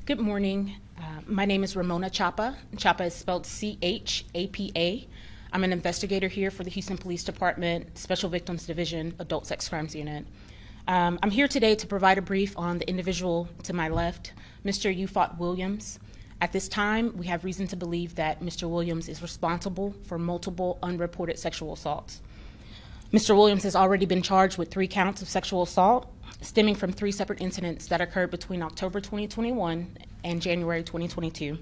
Good morning. My name is Ramona Chapa. Chapa is spelled C-H-A-P-A. I'm an investigator here for the Houston Police Department, Special Victims Division, Adult Sex Crimes Unit. I'm here today to provide a brief on the individual to my left, Mr. Ufot Williams. At this time, we have reason to believe that Mr. Williams is responsible for multiple unreported sexual assaults. Mr. Williams has already been charged with 3 counts of sexual assault, stemming from 3 separate incidents that occurred between October 2021 and January 2022.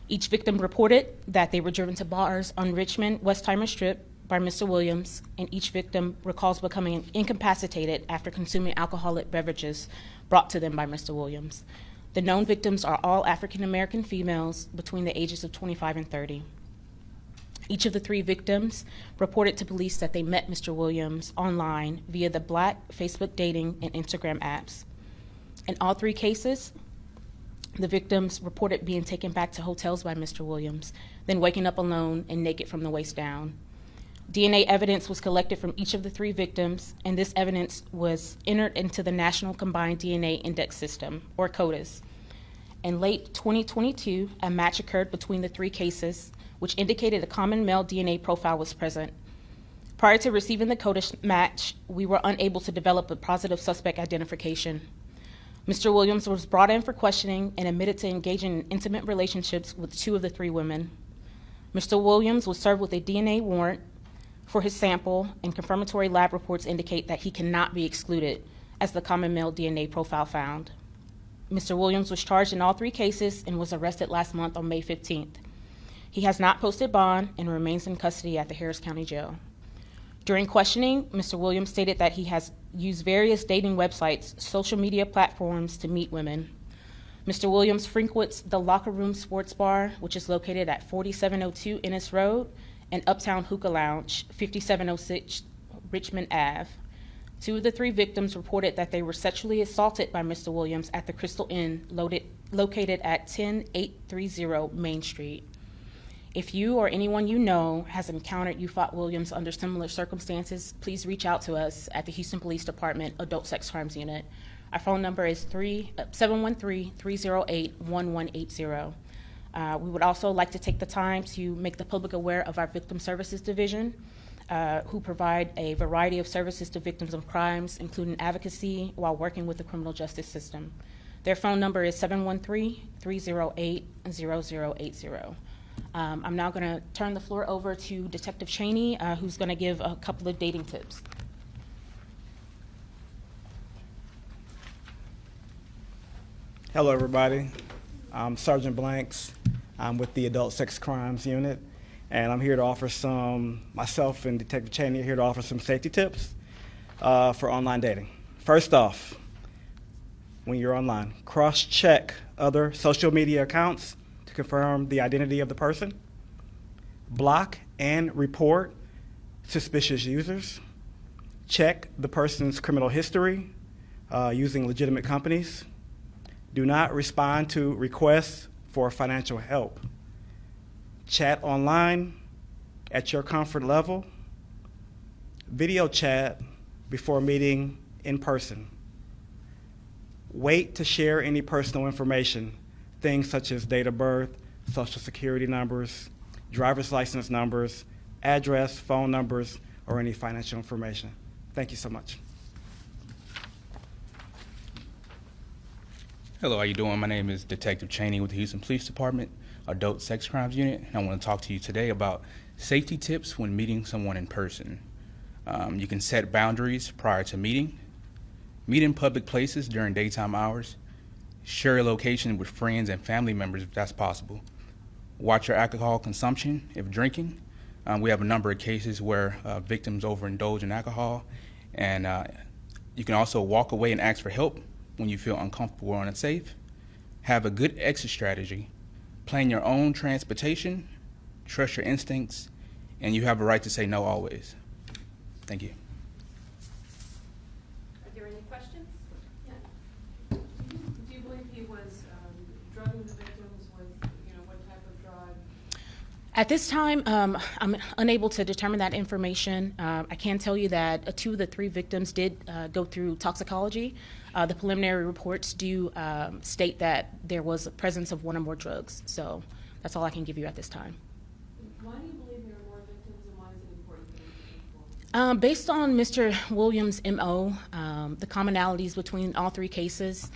Each victim reported that they were driven to bars on Richmond Westheimer Strip by Mr. Williams, and each victim recalls becoming incapacitated after consuming alcoholic beverages brought to them by Mr. Williams. The known victims are all African American females between the ages of 25 and 30. Each of the 3 victims reported to police that they met Mr. Williams online via the Black Facebook dating and Instagram apps. In all 3 cases, the victims reported being taken back to hotels by Mr. Williams, then waking up alone and naked from the waist down. DNA evidence was collected from each of the 3 victims, and this evidence was entered into the National Combined DNA Index System, or CODIS. In late 2022, a match occurred between the 3 cases, which indicated a common male DNA profile was present. Prior to receiving the CODIS match, we were unable to develop a positive suspect identification. Mr. Williams was brought in for questioning and admitted to engaging in intimate relationships with 2 of the 3 women. Mr. Williams was served with a DNA warrant for his sample, and confirmatory lab reports indicate that he cannot be excluded as the common male DNA profile found. Mr. Williams was charged in all 3 cases and was arrested last month on May 15th. He has not posted bond and remains in custody at the Harris County Jail. During questioning, Mr. Williams stated that he has used various dating websites, social media platforms to meet women. Mr. Williams frequents the Locker Room Sports Bar, which is located at 4702 Ennis Road, and Uptown Hookah Lounge, 5706 Richmond Ave. 2 of the 3 victims reported that they were sexually assaulted by Mr. Williams at the Crystal Inn, located at 10830 Main Street. If you or anyone you know has encountered Ufot Williams under similar circumstances, please reach out to us at the Houston Police Department Adult Sex Crimes Unit. Our phone number is 713-308-1180. We would also like to take the time to make the public aware of our Victim Services Division, who provide a variety of services to victims of crimes, including advocacy while working with the criminal justice system. Their phone number is 713-308-0080. I'm now going to turn the floor over to Detective Cheney, who's going to give a couple of dating tips. Hello, everybody. I'm Sergeant Blanks. I'm with the Adult Sex Crimes Unit, and I'm here to offer myself and Detective Cheney are here to offer some safety tips for online dating. First off, when you're online, cross-check other social media accounts to confirm the identity of the person. Block and report suspicious users. Check the person's criminal history using legitimate companies. Do not respond to requests for financial help. Chat online at your comfort level. Video chat before meeting in person. Wait to share any personal information, things such as date of birth, social security numbers, driver's license numbers, address, phone numbers, or any financial information. Thank you so much. Hello, how you doing? My name is Detective Cheney with the Houston Police Department, Adult Sex Crimes Unit, and I want to talk to you today about safety tips when meeting someone in person. You can set boundaries prior to meeting, meet in public places during daytime hours, share your location with friends and family members if that's possible. Watch your alcohol consumption if drinking. We have a number of cases where victims overindulge in alcohol, and you can also walk away and ask for help when you feel uncomfortable or unsafe. Have a good exit strategy. Plan your own transportation, trust your instincts, and you have a right to say no always. Thank you. Are there any questions? Yeah. Do you believe he was drugging the victims with, what type of drug? At this time, I'm unable to determine that information. I can tell you that 2 of the 3 victims did go through toxicology. The preliminary reports do state that there was a presence of 1 or more drugs. So that's all I can give you at this time. Why do you believe there are more victims, and why is it important for them to come forward? Based on Mr. Williams' MO, the commonalities between all 3 cases,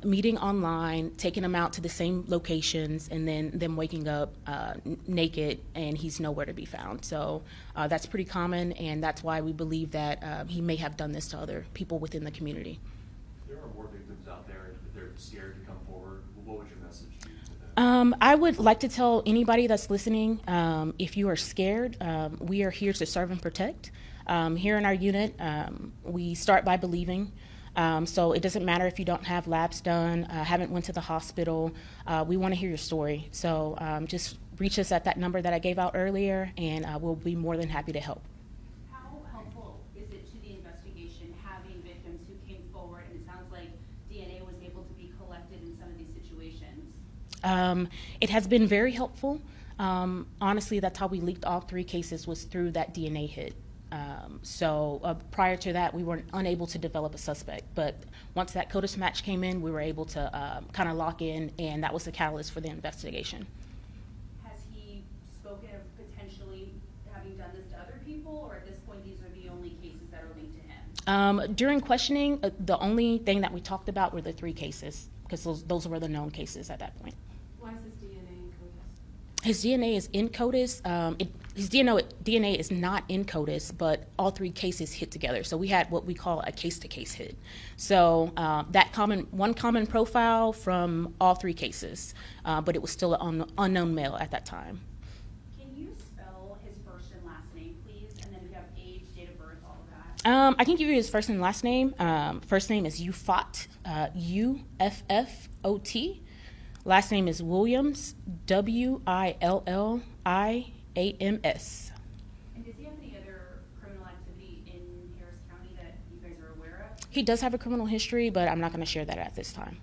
meeting online, taking them out to the same locations, and then them waking up naked and he's nowhere to be found. So that's pretty common, and that's why we believe that he may have done this to other people within the community. There are more victims out there, but they're scared to come forward. What would your message be to them? I would like to tell anybody that's listening, if you are scared, we are here to serve and protect. Here in our unit, we start by believing. So it doesn't matter if you don't have labs done, haven't went to the hospital. We want to hear your story. So just reach us at that number that I gave out earlier, and we'll be more than happy to help. How helpful is it to the investigation having victims who came forward, and it sounds like DNA was able to be collected in some of these situations? It has been very helpful. Honestly, that's how we leaked all 3 cases, was through that DNA hit. So prior to that, we were unable to develop a suspect. But once that CODIS match came in, we were able to kind of lock in, and that was the catalyst for the investigation. Has he spoken of potentially having done this to other people, or at this point these are the only cases that are linked to him? During questioning, the only thing that we talked about were the 3 cases, because those were the known cases at that point. Why is his DNA in CODIS? His DNA is in CODIS. His DNA is not in CODIS, but all 3 cases hit together. So we had what we call a case-to-case hit. So that one common profile from all 3 cases, but it was still an unknown male at that time. Can you spell his first and last name, please? And then if you have age, date of birth, all of that. I can give you his first and last name. First name is Uffot, Uffot. Last name is Williams, Williams. And does he have any other criminal activity in Harris County that you guys are aware of? He does have a criminal history, but I'm not going to share that at this time.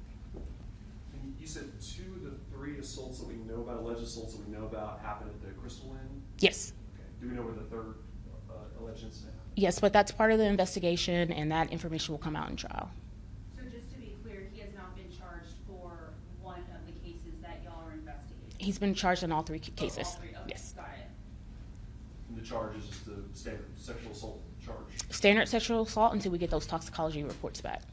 And you said 2 of the 3 assaults that we know about, alleged assaults that we know about, happened at the Crystal Inn? Yes. Okay. Do we know where the 3rd alleged incident happened? Yes, but that's part of the investigation, and that information will come out in trial. So just to be clear, he has not been charged for one of the cases that y'all are investigating? He's been charged in all 3 cases. All 3? Okay, Yes. got it. And the charge is just the standard sexual assault charge? Standard sexual assault until we get those toxicology reports back.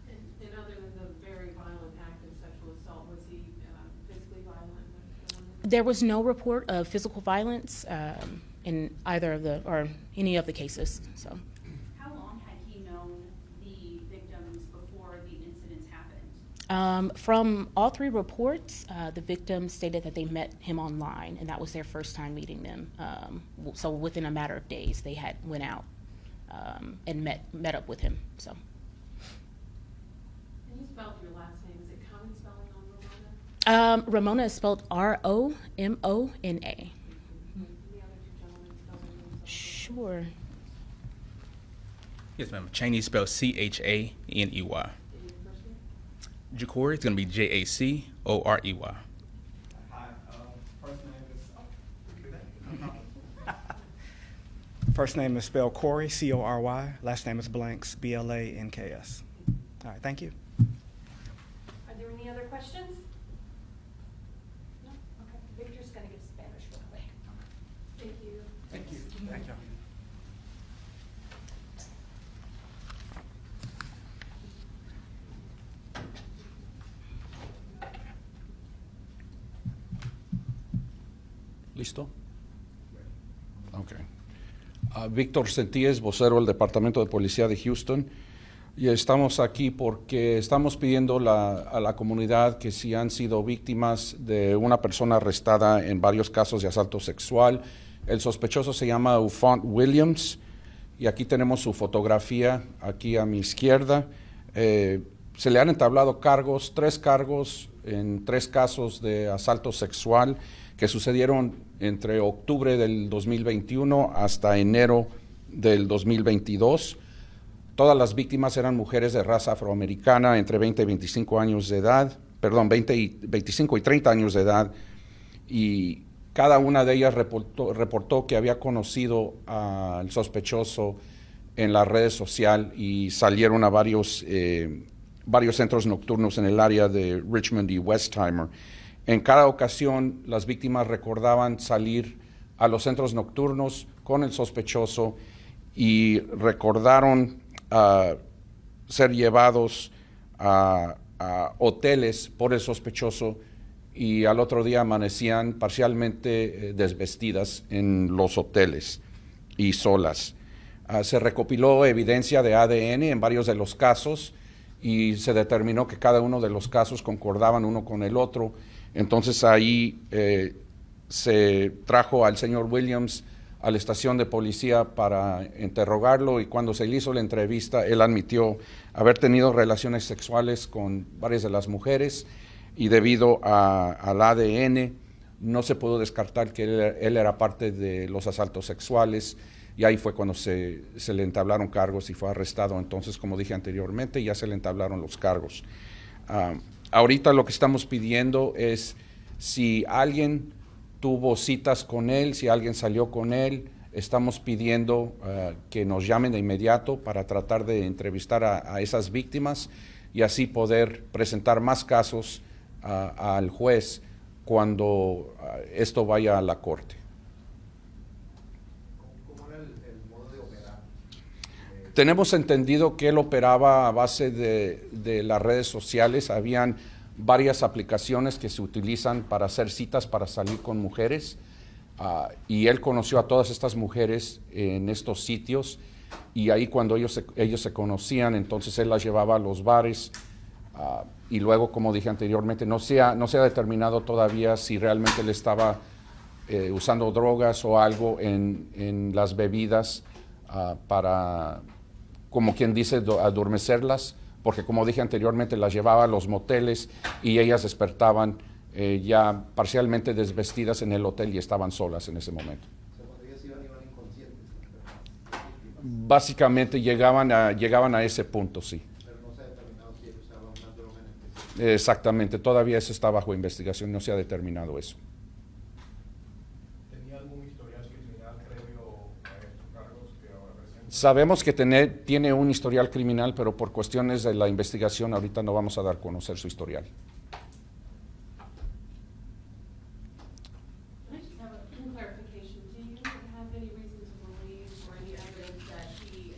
And other than the very violent act of sexual assault, was he physically violent? There was no report of physical violence in either of any of the cases. So, How long had he known the victims before the incidents happened? from all 3 reports, the victims stated that they met him online, and that was their first time meeting them. So within a matter of days, they went out and met up with him. So. And you spelled your last name. Is it common spelling on Ramona? Ramona is spelled Romona. The other 2 gentlemen spell their names also. Sure. Yes, ma'am. Chaney is spelled Chaney. And your first name? Jacory is going to be Jacorey. Hi, first name is spelled Corey, Cory. Last name is Blanks, Blanks. All right, thank you. Are there any other questions? No? Okay. Victor's going to give Spanish real quick. Thank you. Thank you. Thank you. ¿Listo? Ok. Víctor Sentíes, vocero del Departamento de Policía de Houston. Y estamos aquí porque estamos pidiendo a la comunidad que si han sido víctimas de una persona arrestada en varios casos de asalto sexual. El sospechoso se llama Uffot Williams. Y aquí tenemos su fotografía, aquí a mi izquierda. Se le han entablado 3 cargos en 3 casos de asalto sexual que sucedieron entre octubre del 2021 hasta enero del 2022. Todas las víctimas eran mujeres de raza afroamericana entre 20 y 25 años de edad, 25 y 30 años de edad, y Cada una de ellas reportó que había conocido al sospechoso en las redes sociales y salieron a varios centros nocturnos en el área de Richmond y Westheimer. En cada ocasión, las víctimas recordaban salir a los centros nocturnos con el sospechoso y recordaron ser llevados a hoteles por el sospechoso y al otro día amanecían parcialmente desvestidas en los hoteles y solas. Se recopiló evidencia de ADN en varios de los casos y se determinó que cada uno de los casos concordaban uno con el otro. Entonces ahí se trajo al señor Williams a la estación de policía para interrogarlo y cuando se le hizo la entrevista él admitió haber tenido relaciones sexuales con varias de las mujeres y debido al ADN no se pudo descartar que él era parte de los asaltos sexuales y ahí fue cuando se le entablaron cargos y fue arrestado. Entonces, como dije anteriormente, ya se le entablaron los cargos. Ahorita lo que estamos pidiendo es si alguien tuvo citas con él, si alguien salió con él, estamos pidiendo que nos llamen de inmediato para tratar de entrevistar a esas víctimas y así poder presentar más casos al juez cuando esto vaya a la corte. ¿Cómo era el modo de operar? Tenemos entendido que él operaba a base de las redes sociales. Habían varias aplicaciones que se utilizan para hacer citas para salir con mujeres y él conoció a todas estas mujeres en estos sitios y ahí cuando ellos se conocían, entonces él las llevaba a los bares. Y luego, como dije anteriormente, no se ha determinado todavía si realmente él estaba usando drogas o algo en las bebidas para, como quien dice, adormecerlas, porque como dije anteriormente, las llevaba a los moteles y ellas despertaban ya parcialmente desvestidas en el hotel y estaban solas en ese momento. O sea, cuando ellas iban inconscientes. Básicamente llegaban a ese punto, sí. Pero no se ha determinado si él usaba una droga en específico. Exactamente, todavía eso está bajo investigación, no se ha determinado eso. ¿Tenía algún historial criminal previo a estos cargos que ahora presenta? Sabemos que tiene un historial criminal, pero por cuestiones de la investigación ahorita no vamos a dar a conocer su historial. I just have a clarification. Do you have any reason to believe or any evidence that he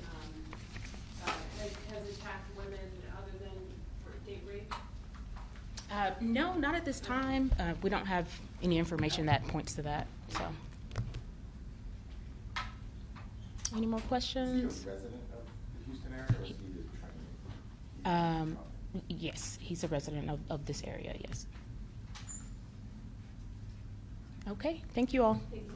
has attacked women other than for date rape? No, not at this time. We don't have any information that points to that, so. Any more questions? Is he a resident of the Houston area or is he the trainee? Yes, he's a resident of this area, yes. Okay, thank you all. Thank you.